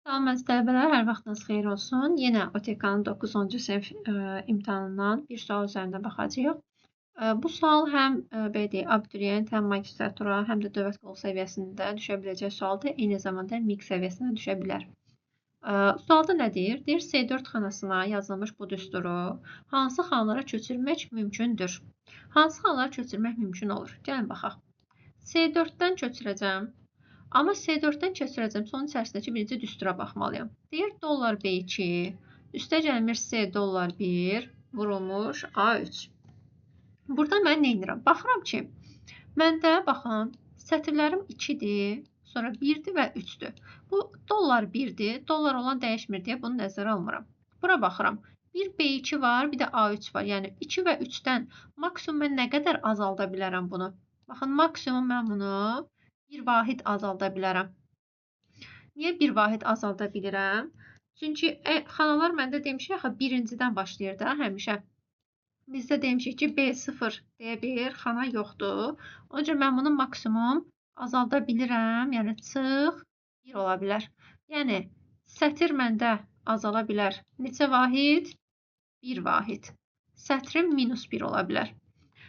Salam əziz tələbələr, hər vaxtınız xeyir olsun. Yenə OTK-nın 9-cu sinif imtahanından bir sual üzərində baxacağıq. Bu sual həm belə deyək, abituriyent, həm magistratura, həm də dövlət qulu səviyyəsində düşə biləcək sualdır. Eyni zamanda MİQ səviyyəsində düşə bilər. Sualda nə deyir? Deyir, C4 xanasına yazılmış bu düsturu hansı xanalara köçürmək mümkündür? Hansı xanalara köçürmək mümkün olur? Gəlin baxaq. C4-dən köçürəcəm. Amma C4-dən köçürəcəm. Sonun içərisindəki birinci düstura baxmalıyam. Deyir, dollar B2, üstə gəlmir C dollar 1, vurulmuş A3. Burada mən nə edirəm? Baxıram ki, məndə, baxın, sətirlərim 2-dir, sonra 1-dir və 3-dür. Bu dollar 1-dir, dollar olan dəyişmir deyə bunu nəzərə almıram. Bura baxıram. Bir B2 var, bir də A3 var. Yəni 2 və 3-dən maksimum mən nə qədər azalda bilərəm bunu? Baxın, maksimum mən bunu bir vahid azalda bilərəm. Niyə bir vahid azalda bilirəm? Çünki xanalar məndə demişik, axı birincidən başlayır da həmişə. Bizdə demişik ki, B0 deyə bir xana yoxdur. Onun üçün mən bunu maksimum azalda bilirəm. Yəni, çıx 1 ola bilər. Yəni, sətir məndə azala bilər. Neçə vahid? 1 vahid. Sətrim minus 1 ola bilər.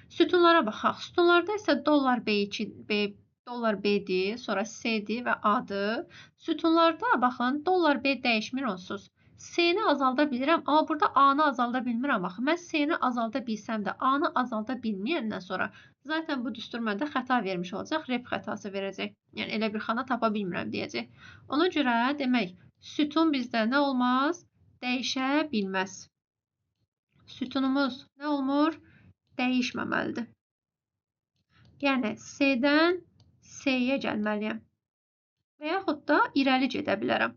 Sütunlara baxaq. Sütunlarda isə dollar B2, dollar B-dir, sonra C-dir və A-dır. Sütunlarda, baxın, dollar B dəyişmir onsuz. C-ni azalda bilirəm, amma burada A-nı azalda bilmirəm. Baxın, mən C-ni azalda bilsəm də, A-nı azalda bilməyəndən sonra zaten bu düstur məndə xəta vermiş olacaq, rep xətası verəcək. Yəni, elə bir xana tapa bilmirəm deyəcək. Ona görə, demək, sütun bizdə nə olmaz? Dəyişə bilməz. Sütunumuz nə olmur? Dəyişməməlidir. Yəni, C-dən C-yə gəlməliyəm. Və yaxud da irəli gedə bilərəm.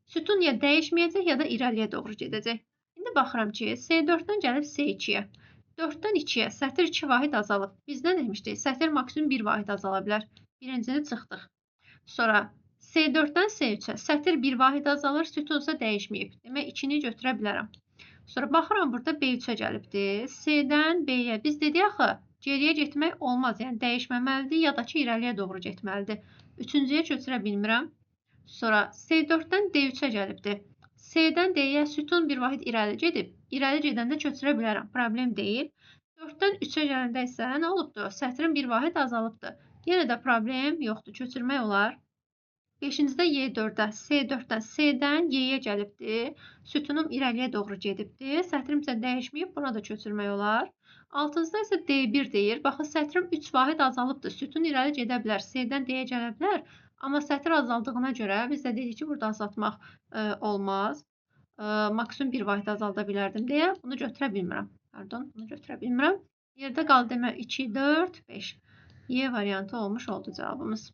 Sütun ya dəyişməyəcək, ya da irəliyə doğru gedəcək. İndi baxıram ki, C4-dən gəlib C2-yə. 4-dən 2-yə sətir 2 vahid azalıb. Bizdə demişdik, sətir maksimum 1 vahid azala bilər. Birincini çıxdıq. Sonra C4-dən C3-ə sətir 1 vahid azalır, sütun isə dəyişməyib. Demək, 2-ni götürə bilərəm. Sonra baxıram, burada B3-ə gəlibdir. C-dən B-yə. Biz dedik axı, geriyə getmək olmaz. Yəni, dəyişməməlidir, ya da ki, irəliyə doğru getməlidir. Üçüncüyə köçürə bilmirəm. Sonra C4-dən D3-ə gəlibdir. C-dən D-yə sütun 1 vahid irəli gedib. İrəli gedəndə köçürə bilərəm. Problem deyil. 4-dən 3-ə gələndə isə nə olubdur? Sətrin 1 vahid azalıbdır. Yenə də problem yoxdur. Köçürmək olar. 5-cidə Y4-də, C4-dən, C-dən Y-yə gəlibdir. Sütunum irəliyə doğru gedibdir. Sətrim isə dəyişməyib, buna da köçürmək olar. 6-cıda isə D1 deyir. Baxın, sətrim 3 vahid azalıbdır. Sütun irəli gedə bilər, C-dən D-yə gələ bilər. Amma sətir azaldığına görə biz də dedik ki, burada azaltmaq olmaz. Maksimum 1 vahid azalda bilərdim deyə bunu götürə bilmirəm. Pardon, bunu götürə bilmirəm. Yerdə qaldı demə 2, 4, 5. Y variantı olmuş oldu cavabımız.